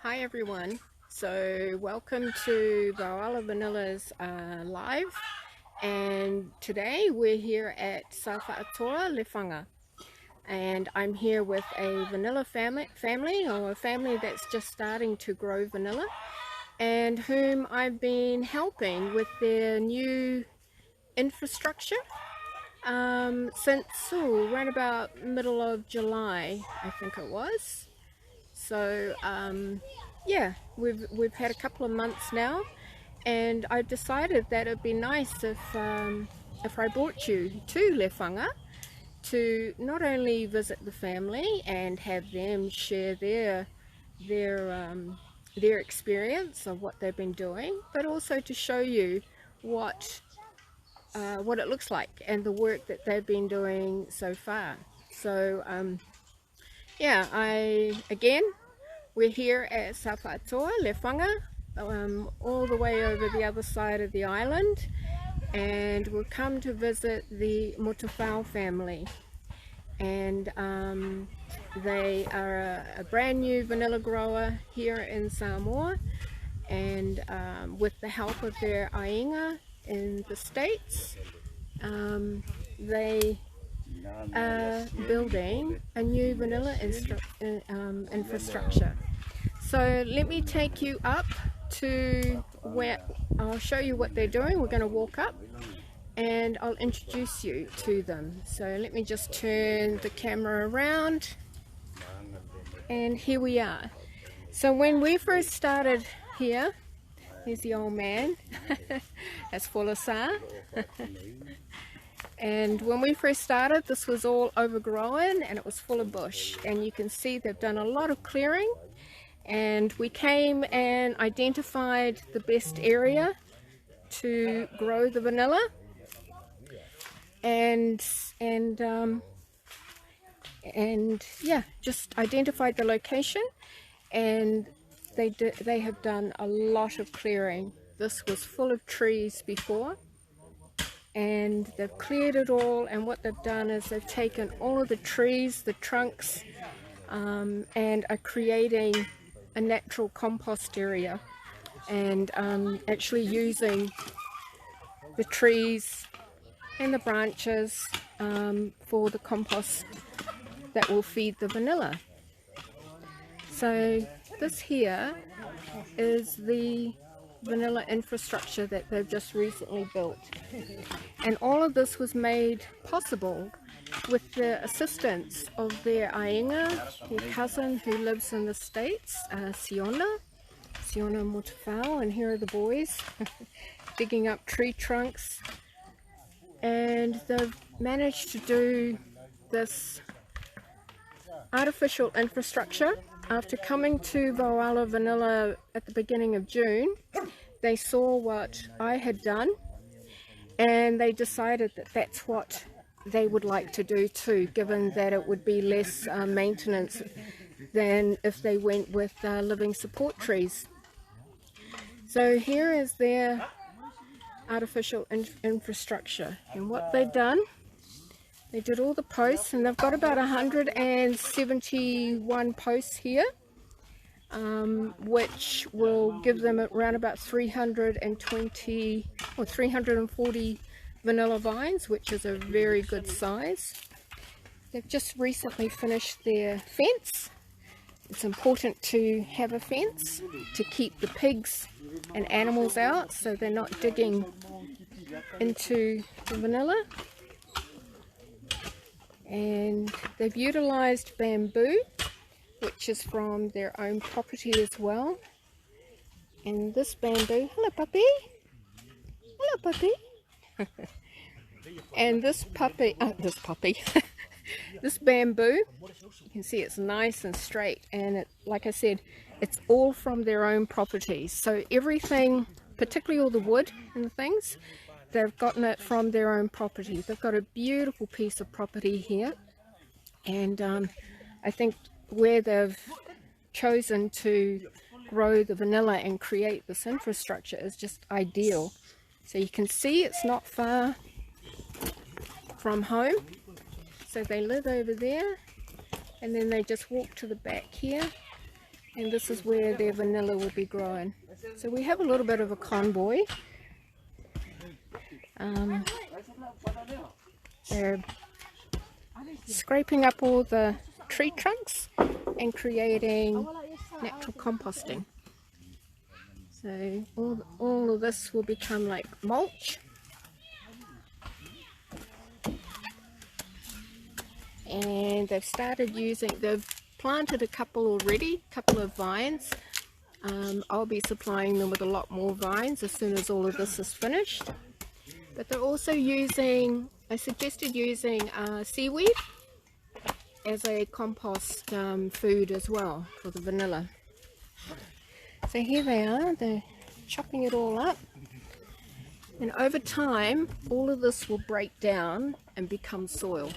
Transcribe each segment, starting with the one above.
Hi everyone, so welcome to Vaoala Vanilla's live, and today we're here at Lefaga, and I'm here with a vanilla family or a family that's just starting to grow vanilla, and whom I've been helping with their new infrastructure since right about middle of July, I think it was. So yeah, we've had a couple of months now, and I decided that it'd be nice if I brought you to Lefaga to not only visit the family and have them share their experience of what they've been doing, but also to show you what it looks like and the work that they've been doing so far. So yeah, we're here at Lefaga, all the way over the other side of the island, and we've come to visit the Motufau family, and they are a brand new vanilla grower here in Samoa, and with the help of their ainga in the States, they building a new vanilla infrastructure. So let me take you up to where I'll show you what they're doing. We're going to walk up and I'll introduce you to them. So let me just turn the camera around, and here we are. So when we first started here, here's the old man, that's Folasa. And when we first started, this was all overgrown and it was full of bush, and you can see they've done a lot of clearing, and we came and identified the best area to grow the vanilla, and yeah, just identified the location, and they have done a lot of clearing. This was full of trees before, and they've cleared it all, and what they've done is they've taken all of the trees, the trunks, and are creating a natural compost area, and actually using the trees and the branches for the compost that will feed the vanilla. So this here is the vanilla infrastructure that they've just recently built, and all of this was made possible with the assistance of their ainga, their cousin who lives in the States, Siona Motufau, and here are the boys digging up tree trunks, and they've managed to do this artificial infrastructure. After coming to Vaoala Vanilla at the beginning of June, they saw what I had done, and they decided that that's what they would like to do too, given that it would be less maintenance than if they went with living support trees. So here is their artificial infrastructure, and what they've done, they did all the posts, and they've got about 171 posts here, which will give them around about 320 or 340 vanilla vines, which is a very good size. They've just recently finished their fence. It's important to have a fence to keep the pigs and animals out, so they're not digging into the vanilla. And they've utilized bamboo, which is from their own property as well. And this bamboo, hello puppy, and this bamboo, you can see it's nice and straight, and it, like I said, it's all from their own property. So everything, particularly all the wood and the things, they've gotten it from their own property. They've got a beautiful piece of property here, and I think where they've chosen to grow the vanilla and create this infrastructure is just ideal. So you can see it's not far from home. So they live over there, and then they just walk to the back here, And this is where their vanilla will be growing. So we have a little bit of a convoy. They're scraping up all the tree trunks and creating natural composting. So all of this will become like mulch. And they've planted a couple already, a couple of vines. I'll be supplying them with a lot more vines as soon as all of this is finished. But they're also I suggested using seaweed as a compost food as well for the vanilla. So here they are, they're chopping it all up. And over time, all of this will break down and become soil,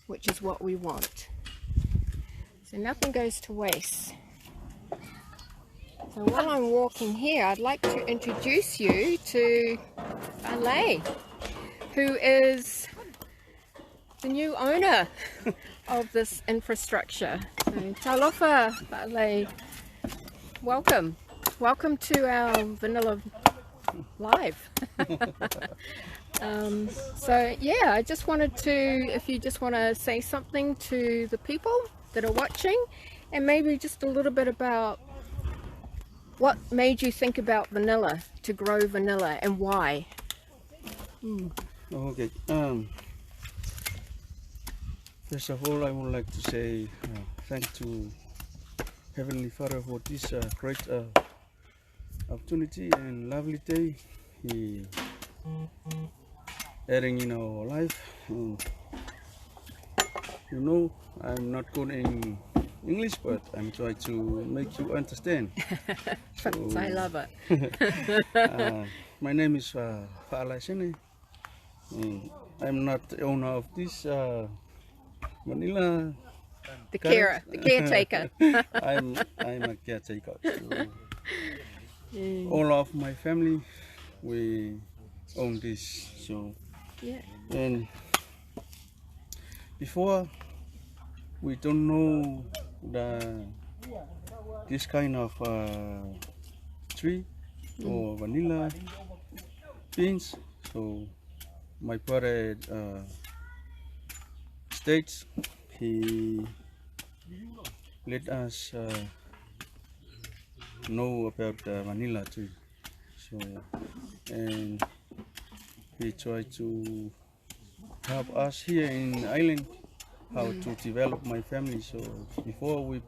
which is what we want. So nothing goes to waste. So while I'm walking here, I'd like to introduce you to Vaoala, who is the new owner of this infrastructure. So talofa, Vaoala, welcome. Welcome to our Vanilla Live. So yeah, I just wanted to, if you just want to say something to the people that are watching, and maybe just a little bit about what made you think about vanilla, to grow vanilla, and why. Okay. First of all, I would like to say thank to Heavenly Father for this great opportunity and lovely day He adding in our life. You know, I'm not good in English, but I'm trying to make you understand. So, I love it. My name is Vaoala Sene. I'm not the owner of this vanilla. The caretaker. I'm a caretaker. So all of my family, we own this. So yeah. And before, we don't know this kind of tree or vanilla beans. So my brother states he let us know about vanilla tree. So and he tried to help us here in the island how to develop my family. So before we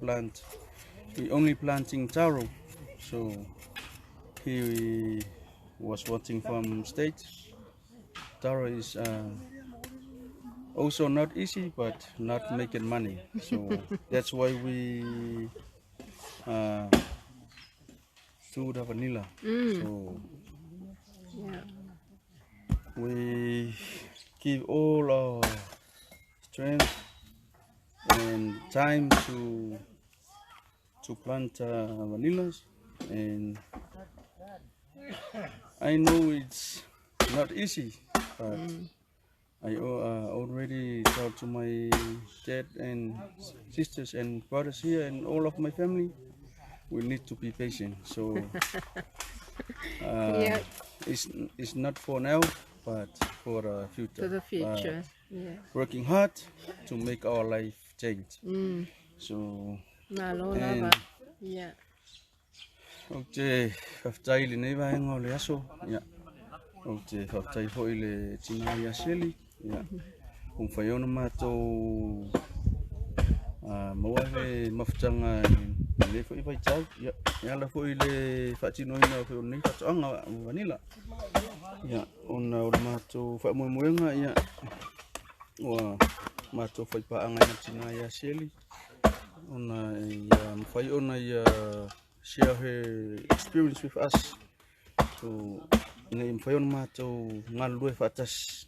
only planting taro. So he was watching from States. Taro is also not easy, but not making money. So that's why we do the vanilla. So yeah. We give all our strength and time to plant vanillas, and I know it's not easy, but I already talked to my dad and sisters and brothers here and all of my family. We need to be patient. So Yeah. it's not for now, but for the future. For the future. Yeah. Working hard to make our life change. So and yeah. okay, whaftai le nei vai ngau le aso. Ya. Okay, whaftai hoi le tina ia seli. Ya. Whai ona mātou maua he mawhitanga le whai vai tau. Ya. Ya la hoi le whatino ina whai ona nei whatoanga vanilla. Ya. Ona o mātou whamoemoenga. Ya. Wa mātou whai paanga ina tina ia seli. Ona whai ona ia share her experience with us. So in whaiona mātou ngalue whatas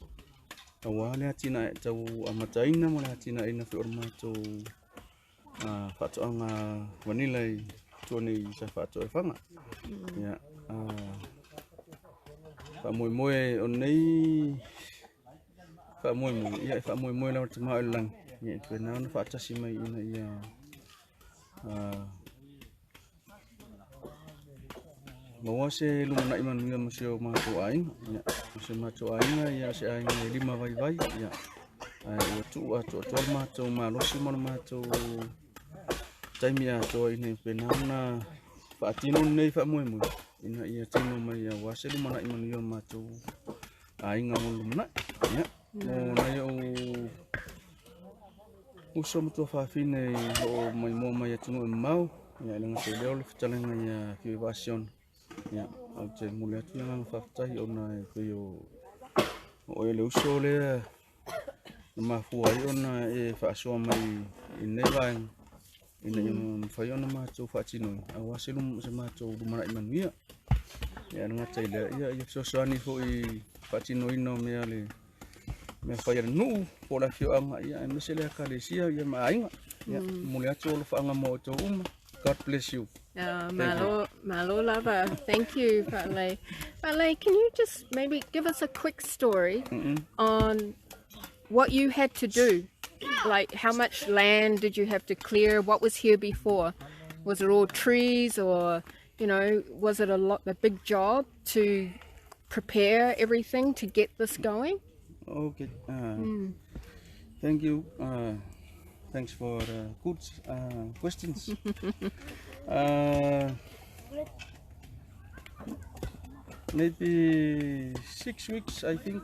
awa lea tina e tau amataina mo lea tina ina whiora mātou whatoanga vanilla i tuanei sa whato e whanga. Ia whamoemoe o nei whamoemoe ia whamoemoe lau te mao lang. Ia tuena ona whatasi mai ina ia Maua se lumana iman ia masio mato ainga, ya. Se mato ainga ia se ainga 5 vai, ya. Ai o tu mato malosi mon mato taimi ato ine penauna faatino nei fa mo ina ia tino mai ia wase lumana iman ia mato ainga mo lumana, ya. Mo na yo uso mo fa fine o mai atino mau, ya lenga se leo le fitalenga ia kivasion. Ya, au te mule atu nga whaftai ona e koe o ele uso le na mafua i ona e whaasoa mai i nevaeng ina i mwhai ona mātou whaatino a waselum se mātou lumana i manuia ia ngata i lea ia sosoani fo i whaatino ino mea le mea whai ara nuu po la fio anga ia e mese lea kalesia ia maainga ia mule atu o le whaanga mo o tau uma. God bless you. Malo lava. Thank you, Vaoala. Vaoala, can you just maybe give us a quick story on what you had to do? Like, how much land did you have to clear? What was here before? Was it all trees, or, you know, was it a big job to prepare everything to get this going? Okay. Thank you. Thanks for good questions. Maybe 6 weeks, I think,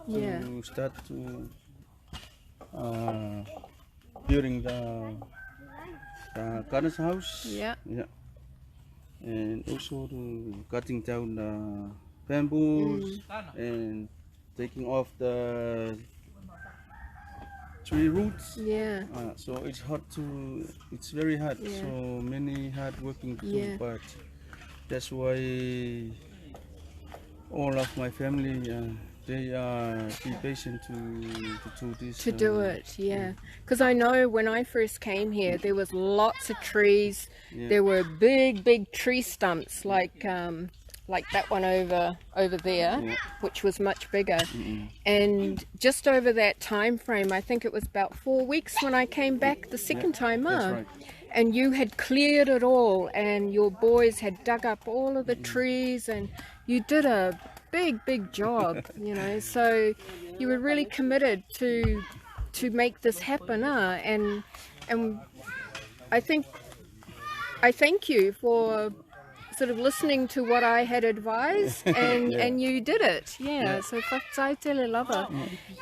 to start to building the garden's house. Yeah. And also to cutting down the bamboos and taking off the tree roots. So it's very hard. So many hard working people, but that's why all of my family they are be patient to do this. To do it, because I know when I first came here there was lots of trees. There were big tree stumps like that one over there, which was much bigger. And just over that time frame, I think it was about 4 weeks when I came back the second time. That's right. And you had cleared it all, and your boys had dug up all of the trees, and you did a big job, you know. So you were really committed to make this happen, and I thank you for sort of listening to what I had advised, and you did it. So whakataitele lava.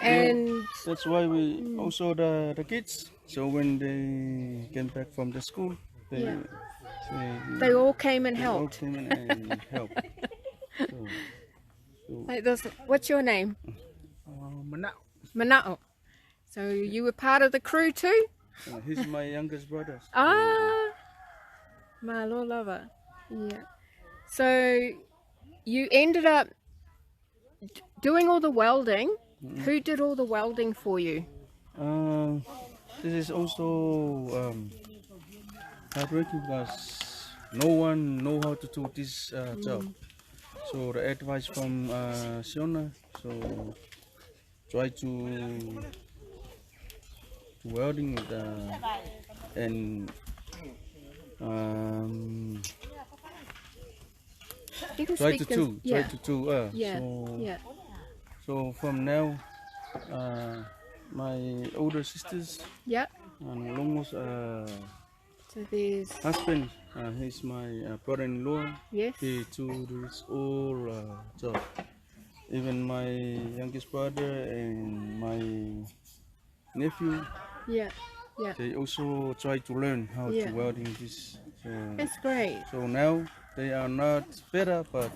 And that's why we also the kids. So when they came back from the school, they all came and helped. Like this. What's your name? Manao. So you were part of the crew too? He's my youngest brother. Malo lava. So you ended up doing all the welding. Who did all the welding for you? This is also hard working because no one know how to do this job. So the advice from Siona, so try to welding and try to do. So from now, my older sisters and almost so there's husband, he's my brother-in-law. He do this all job. Even my youngest brother and my nephew. They also try to learn how to welding this. So that's great. So now they are not better, but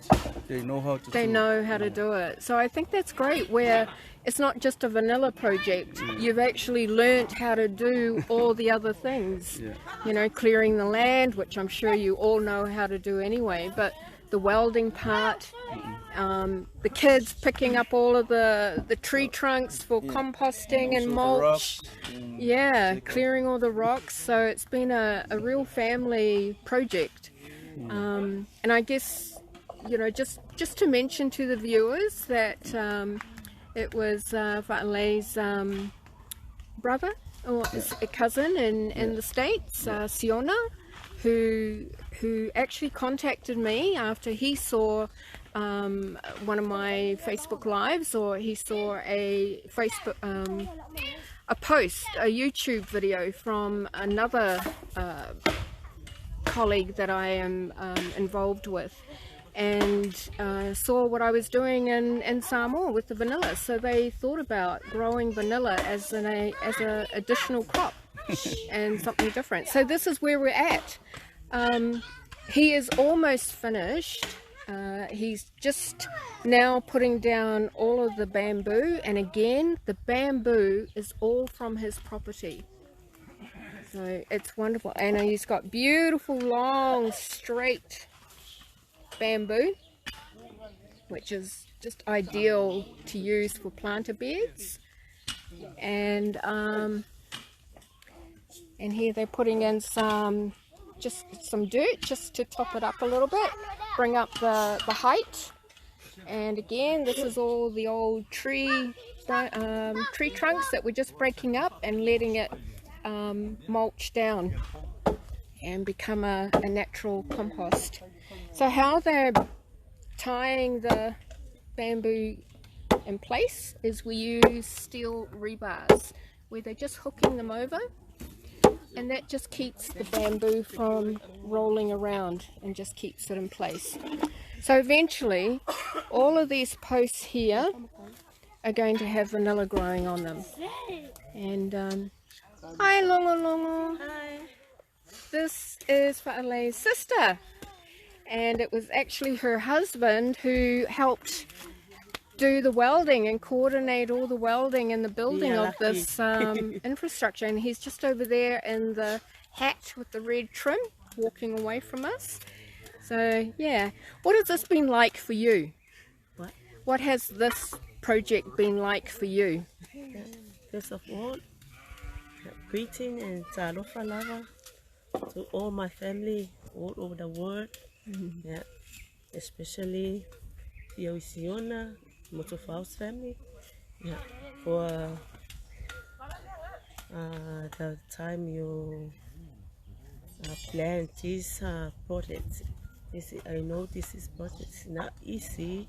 they know how to do it. So I think that's great, where it's not just a vanilla project. You've actually learnt how to do all the other things. You know, clearing the land, which I'm sure you all know how to do anyway, but the welding part, the kids picking up all of the tree trunks for composting and mulch. Clearing all the rocks. So it's been a real family project. And I guess, you know, just to mention to the viewers that it was Vaoala's brother or a cousin in the States, Siona, who actually contacted me after he saw one of my Facebook lives, or he saw a Facebook a post, a YouTube video from another colleague that I am involved with, and saw what I was doing in Samoa with the vanilla. So they thought about growing vanilla as a additional crop and something different. So this is where we're at. He is almost finished. He's just now putting down all of the bamboo, and again, the bamboo is all from his property. So it's wonderful, and he's got beautiful long straight bamboo, which is just ideal to use for planter beds. And here they're putting in some dirt just to top it up a little bit, bring up the height. And again, this is all the old tree trunks that we're just breaking up and letting it mulch down and become a natural compost. So how they're tying the bamboo in place is we use steel rebars where they're just hooking them over, and that just keeps the bamboo from rolling around and just keeps it in place. So eventually all of these posts here are going to have vanilla growing on them. And hi Longo Longo. Hi. This is Vaoala's sister, and it was actually her husband who helped do the welding and coordinate all the welding and the building of this infrastructure. And he's just over there in the hat with the red trim walking away from us. So yeah, what has this been like for you? What has this project been like for you? First of all, greeting and talofa lava to all my family all over the world. Yeah, especially Siona, Motufau's family. Yeah, for the time you plan this project. I know this is project is not easy.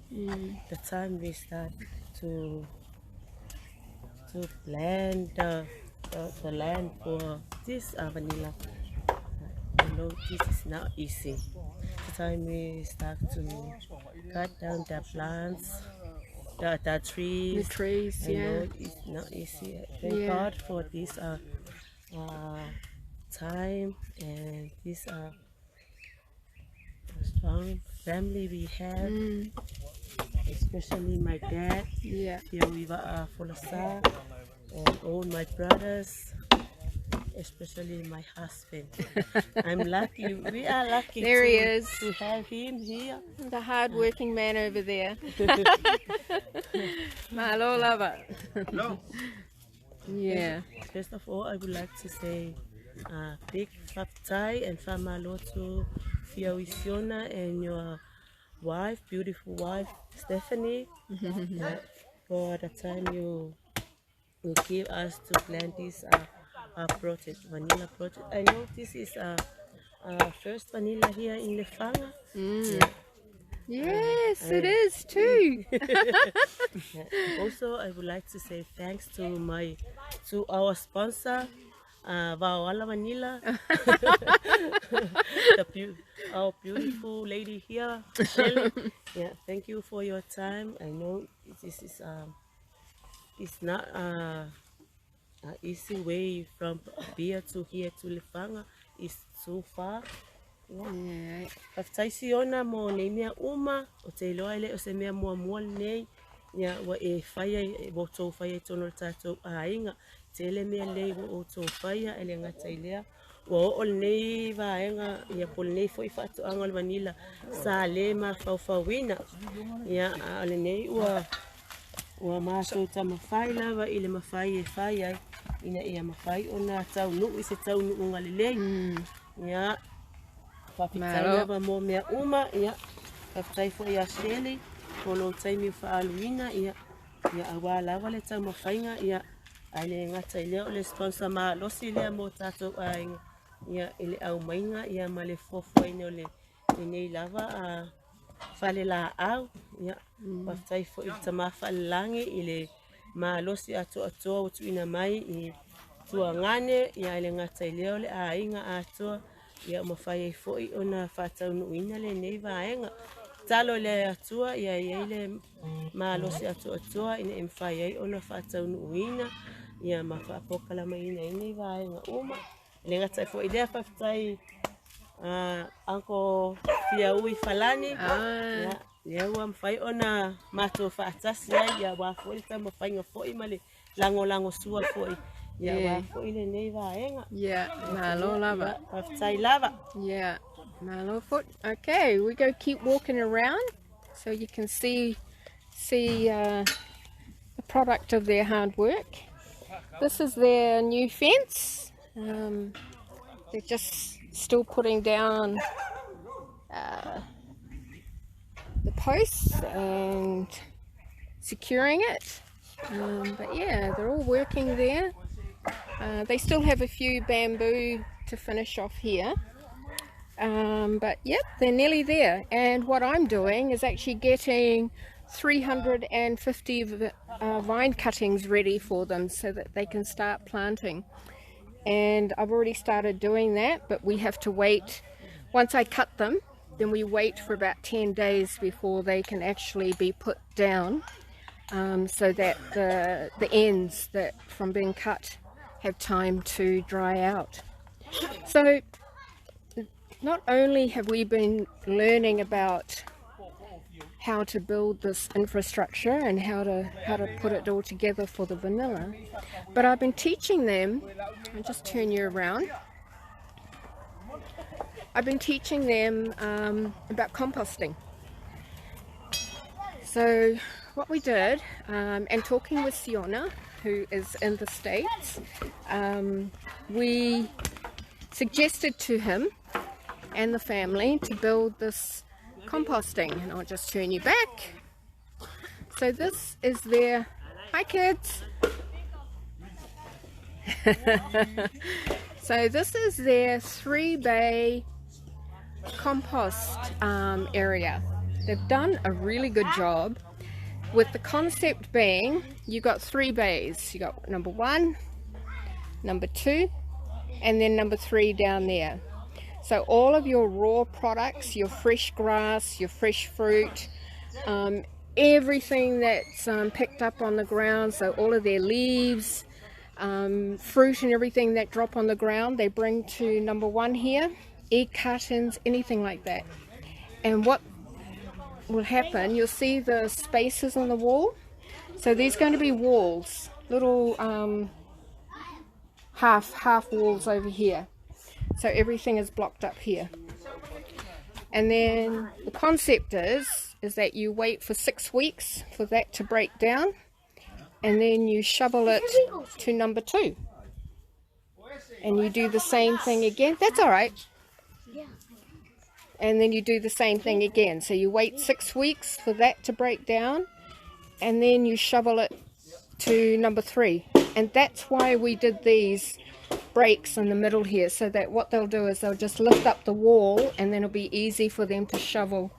The time we start to plan the land for this vanilla. I know this is not easy. The time we start to cut down the plants, the trees. The trees, I know it's not easy. Thank God for this time and this strong family we have, especially my dad. Here we were and all my brothers, especially my husband. I'm lucky. We are lucky there he is. To have him here. The hard-working man over there. Mahalo lava. Yeah. First of all, I would like to say big whaptai and whamalo to Siona and your wife, beautiful wife, Stephanie, for the time you give us to plant this project, vanilla project. I know this is first vanilla here in Lefaga. Yes, it is too. Also, I would like to say thanks to our sponsor, Vaoala Vanilla, our beautiful lady here, Shelley. Yeah, thank you for your time. I know this is it's not an easy way from here to Lefaga. It's too far. After Siona mo nei mea uma o te loa ele o se mea mua mua nei ya wa e whaia o tō whaia tono tātou ainga te ele mea lei o tō whaia ele ngata ilea wa o nei vaenga ya pol nei foi whatu angal vanilla sa le ma whauwhauina ya ale nei ua mātou ta mawhai lava ile mawhai e whai ai ina ia mawhai o nā tau nuu i se tau nuu ngalilei ya Whapitanga mo mea uma, ia, whaptai fo ia Shelley, polo taimi whaaluina, ia, awa lawa le tau mawhainga, ia, Aile ngata ile o le sponsor ma losi le mo tato ai ia ile au mainga ia male fofo ine le nei lava a fale la au ia pa tai fo i tama falangi ile ma losi ato o tu ina mai I tua ngane ia ile ngata ile o le a inga ato ia mo fai fo I ona fatau no ina le nei vaenga talo le atua ia ile ma losi ato ina em fai ai ona fatau no ina ia ma fa pokala mai nei vaenga uma le ngata fo idea fa tai anko fia ui falani ia ua mfai ona mato fa atasi ai ia wa fo ile mo fai ngafo I male lango sua fo ia wa fo ile nei vaenga malo lava. fa tai lava Malo foot. Okay, we go keep walking around so you can see the product of their hard work. This is their new fence. They're just still putting down the posts and securing it. But yeah, they're all working there. They still have a few bamboo to finish off here. But yep, they're nearly there. And what I'm doing is actually getting 350 vine cuttings ready for them so that they can start planting. And I've already started doing that, but we have to wait. Once I cut them, then we wait for about 10 days before they can actually be put down, so that the ends that from being cut have time to dry out. So not only have we been learning about how to build this infrastructure and how to put it all together for the vanilla, but I've been teaching them, I'll just turn you around, I've been teaching them about composting. So what we did, and talking with Siona, who is in the States, we suggested to him and the family to build this composting, and I'll just turn you back. So this is their, hi kids. So this is their 3-bay compost area. They've done a really good job, with the concept being you got 3 bays. You got number 1, number 2, and then number 3 down there. So all of your raw products, your fresh grass, your fresh fruit, everything that's picked up on the ground, so all of their leaves, fruit and everything that drop on the ground, they bring to number 1 here, egg cartons, anything like that. And what will happen, you'll see the spaces on the wall. So there's going to be walls, little half walls over here. So everything is blocked up here. And then the concept is that you wait for 6 weeks for that to break down, and then you shovel it to number 2. And you do the same thing again. That's all right. And then you do the same thing again. So you wait 6 weeks for that to break down, and then you shovel it to number 3. And that's why we did these breaks in the middle here, so that what they'll do is they'll just lift up the wall, and then it'll be easy for them to shovel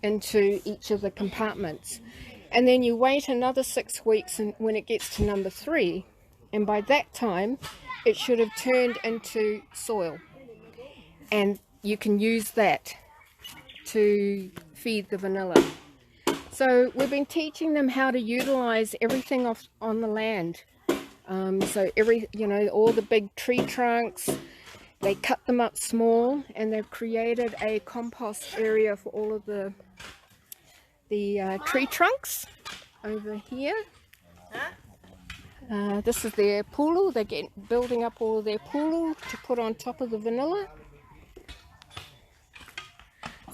into each of the compartments. And then you wait another 6 weeks, and when it gets to number 3, and by that time it should have turned into soil, and you can use that to feed the vanilla. So we've been teaching them how to utilize everything on the land. So all the big tree trunks, they cut them up small, and they've created a compost area for all of the tree trunks over here. This is their pulu. They're building up all of their pulu to put on top of the vanilla.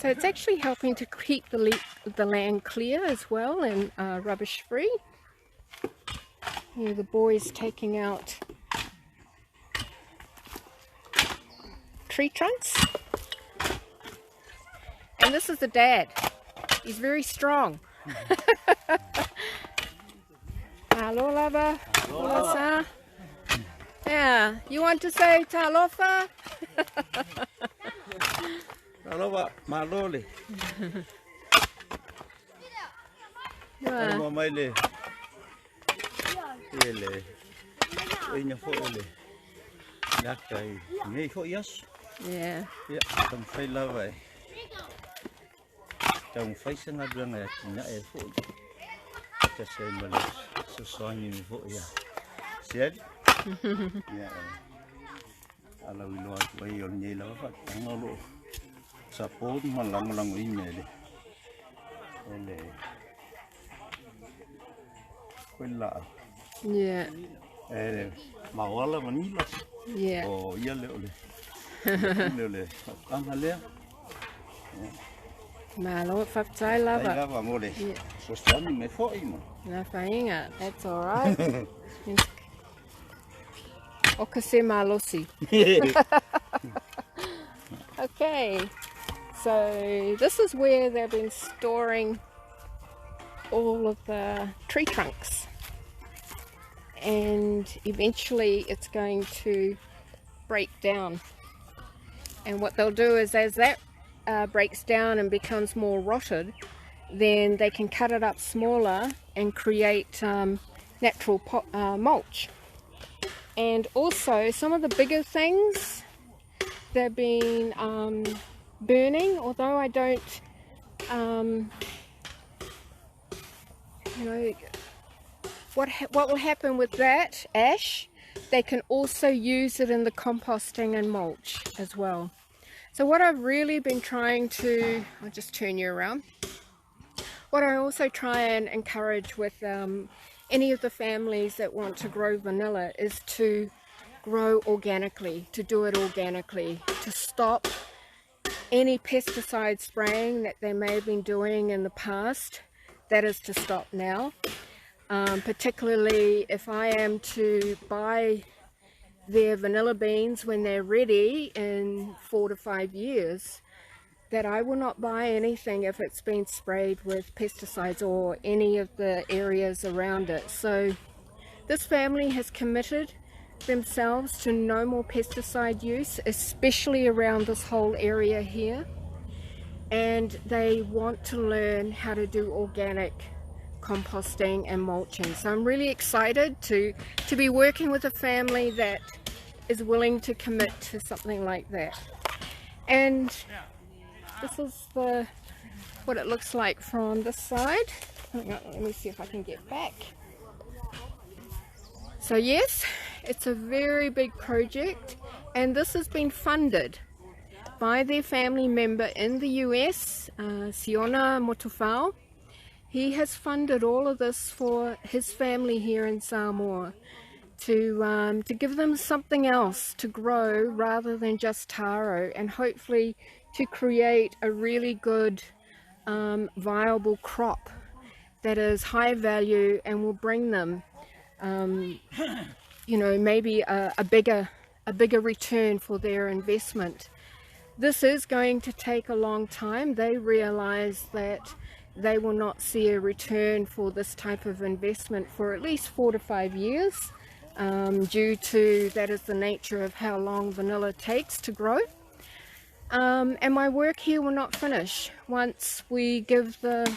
So it's actually helping to keep the land clear as well, and rubbish free. Here the boys taking out tree trunks. And this is the dad. He's very strong. Aloha lava. Melissa? Yeah, you want to say talofa? Talofa, malole. Yeah. Maile. Ele. Ina fo ele. Lakai. Nei fo yas. Yeah. Ya, tong fai lava. Tong fai sanga dranga na e fo. Ta sei male. So soani fo ya. Siad. Ya. Ala wilo at way on nei lava fa ngolo. Sapot malang inele. Ele. Quella. Yeah. Vaoala Vanilla. Yeah. Oh, ia leole. Leole. Anhalea. Malo, whaktai Ai lava. lava mole. Yeah. So stani me fo ima. Nā whainga, that's alright. Oka se malosi. Okay, so this is where they've been storing all of the tree trunks, and eventually it's going to break down, and what they'll do is as that breaks down and becomes more rotted, then they can cut it up smaller and create natural mulch. And also some of the bigger things they've been burning, although I don't you know what will happen with that ash, they can also use it in the composting and mulch as well. So what I've really been trying to, I'll just turn you around, what I also try and encourage with any of the families that want to grow vanilla is to grow organically, to do it organically, to stop any pesticide spraying that they may have been doing in the past. That is to stop now. Particularly if I am to buy their vanilla beans when they're ready in 4 to 5 years, that I will not buy anything if it's been sprayed with pesticides or any of the areas around it. So this family has committed themselves to no more pesticide use, especially around this whole area here, and they want to learn how to do organic composting and mulching. So I'm really excited to be working with a family that is willing to commit to something like that. And this is what it looks like from this side. Let me see if I can get back. So yes, it's a very big project, and this has been funded by their family member in the US, Siona Motufau. He has funded all of this for his family here in Samoa to give them something else to grow rather than just taro, and hopefully to create a really good viable crop that is high value and will bring them you know, maybe a bigger return for their investment. This is going to take a long time. They realize that they will not see a return for this type of investment for at least 4 to 5 years, due to that is the nature of how long vanilla takes to grow. And my work here will not finish once we give the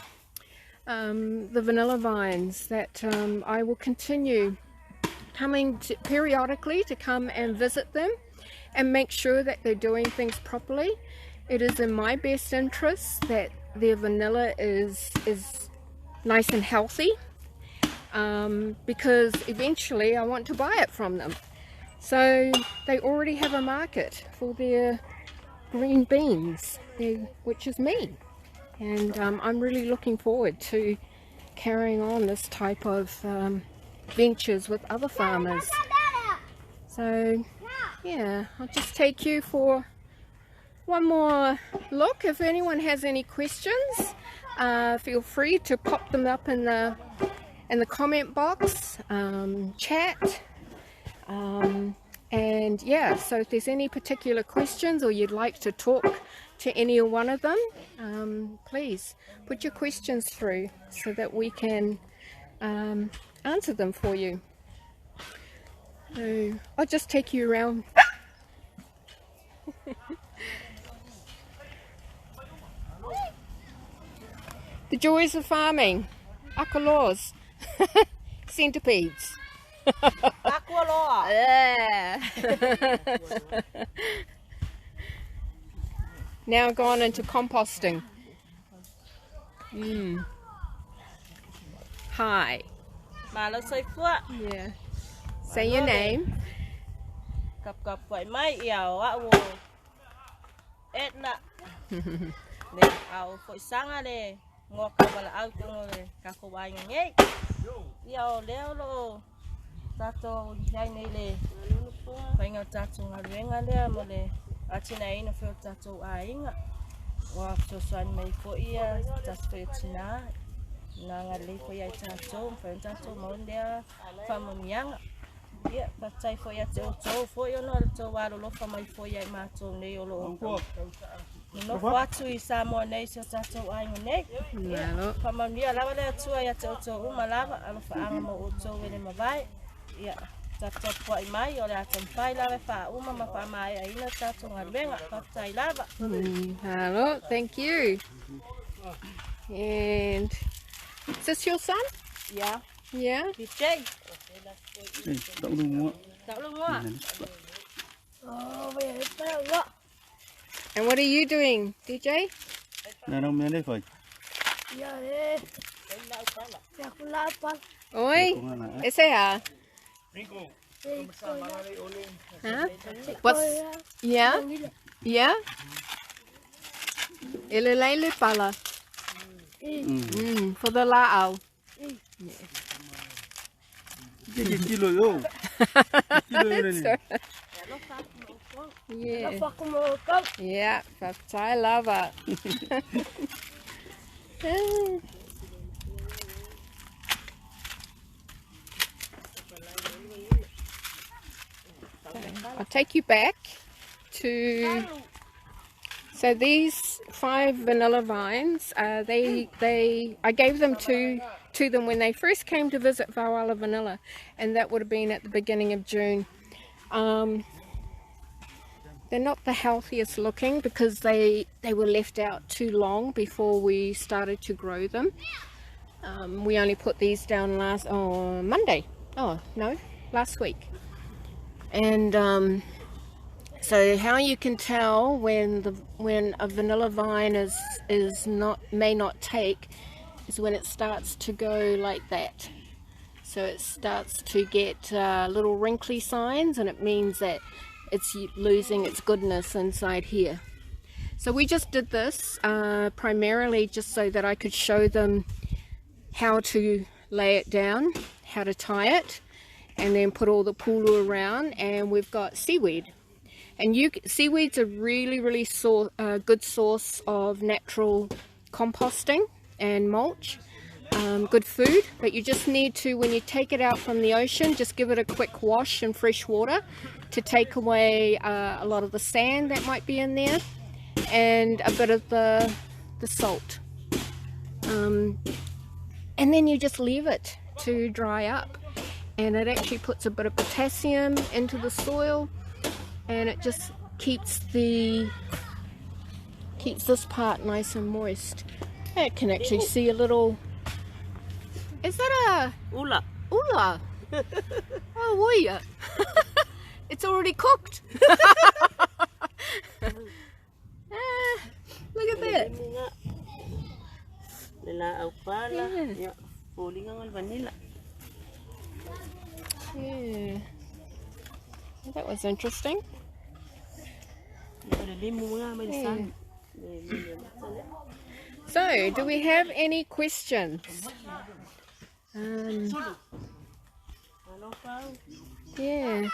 vanilla vines. That I will continue coming periodically to come and visit them and make sure that they're doing things properly. It is in my best interest that their vanilla is nice and healthy, because eventually I want to buy it from them. So they already have a market for their green beans, which is me, and I'm really looking forward to carrying on this type of ventures with other farmers. So yeah, I'll just take you for one more look. If anyone has any questions, feel free to pop them up in the comment box, chat, and yeah, so if there's any particular questions or you'd like to talk to any one of them, please put your questions through so that we can answer them for you. So I'll just take you around. The joys of farming. Akaloas. Centipedes. Yeah. Now gone into composting. Hi. Yeah. Say your name. Cặp quậy máy ảo ạ wo. Ết nè. Nè ảo quậy sáng à nè. Ngọ cặp là ảo chung nè. Cặp cô bài nghe. Yêu leo lo. Ta to nhai này nè. Phải ngờ ta chung là riêng à nè mà nè. À chị này nó phải ta chung ai ngạ. Wa so soan mai ko ia ta phải china. Na ngali ko ia ta chung phải ta chung mau dia famam yang. Yeah, but I for you to for you not to water look for my for you ma to neolo. No what to Samoa nation to I neck. Yeah, From a near level to I to Umalava and for animal to win him a bite. Yeah, that's what my or that and five lava for Uma for my inner tattoo and ring up, but I lava. Hello, thank you. And is this your son? Yeah, Yeah. DJ. Đậu luôn á. Đậu luôn á. And what are you doing, DJ? Nè đâu mẹ đây phải. Oi, ese hả? Huh? What's? Yeah, yeah. Ele lele pala. For the lao. Kilo yo. Yeah. Yeah, I love it. I'll take you back to. So these 5 vanilla vines, I gave them to them when they first came to visit Vaoala Vanilla, and that would have been at the beginning of June. They're not the healthiest looking because they were left out too long before we started to grow them. We only put these down last Monday. Oh no, last week. And so how you can tell when a vanilla vine may not take is when it starts to go like that. So it starts to get little wrinkly signs, and it means that it's losing its goodness inside here. So we just did this primarily just so that I could show them how to lay it down, how to tie it, and then put all the pulu around. And we've got seaweed. And seaweed's a really good source of natural composting and mulch, good food. But you just need to, when you take it out from the ocean, just give it a quick wash in fresh water to take away a lot of the sand that might be in there and a bit of the salt. And then you just leave it to dry up, and it actually puts a bit of potassium into the soil, and it just keeps this part nice and moist. I can actually see a little. Is that a Ula? Ula? Oh, yeah. It's already cooked. Look at that. Yeah. Vanilla. Yeah. That was interesting. Yeah. So, do we have any questions? Yeah.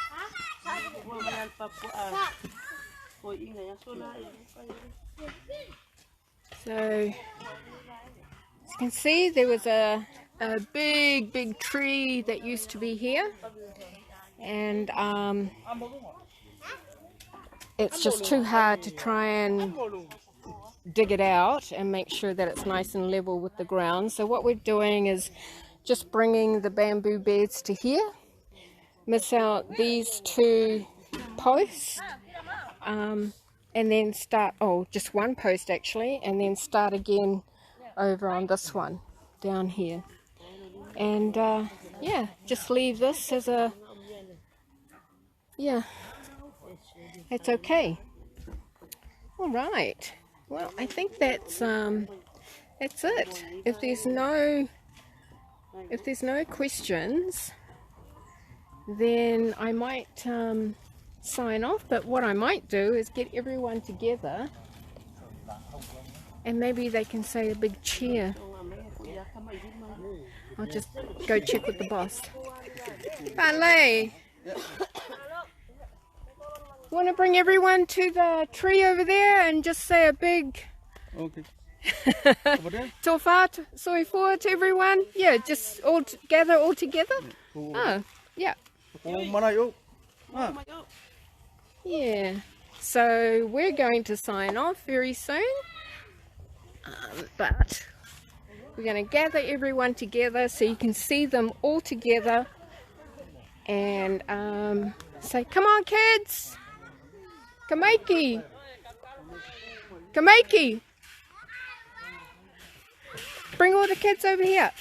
So, as you can see, there was a big tree that used to be here, and it's just too hard to try and dig it out and make sure that it's nice and level with the ground. So what we're doing is just bringing the bamboo beds to here. miss out these two posts, and then start, oh, just one post actually, and then start again over on this one down here. And yeah, just leave this as a, yeah, it's okay. All right, well, I think that's it. If there's no questions, then I might sign off. But what I might do is get everyone together, and maybe they can say a big cheer. I'll just go check with the boss. Vale, want to bring everyone to the tree over there and just say a big Okay. tofa soifua to everyone? Yeah, just gather all together. Oh, yeah. Yeah. So we're going to sign off very soon, but we're going to gather everyone together so you can see them all together and say, come on kids, Kamaiki, Kamaiki. Bring all the kids over here.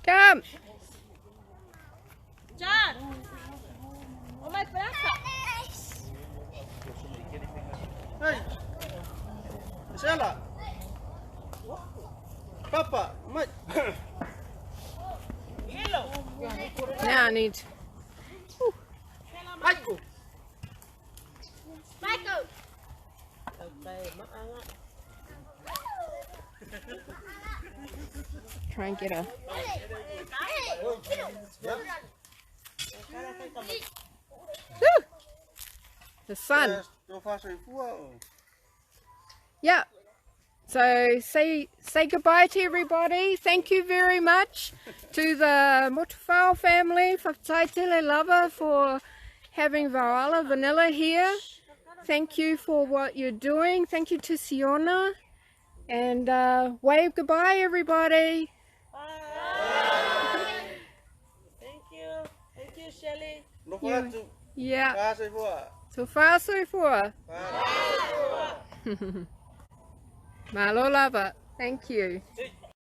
Come. John. Hey, Stella. Papa, Mike. Now I need. Michael. Michael. Try and get a. Woo! The sun. Yeah. So say goodbye to everybody. Thank you very much to the Motufau family, Whakataitele Lava, for having Vaoala Vanilla here. Thank you for what you're doing. Thank you to Siona. And wave goodbye, everybody. Bye. Thank you. Thank you, Shelley. Yeah. So far, so far. Malo lava. Thank you.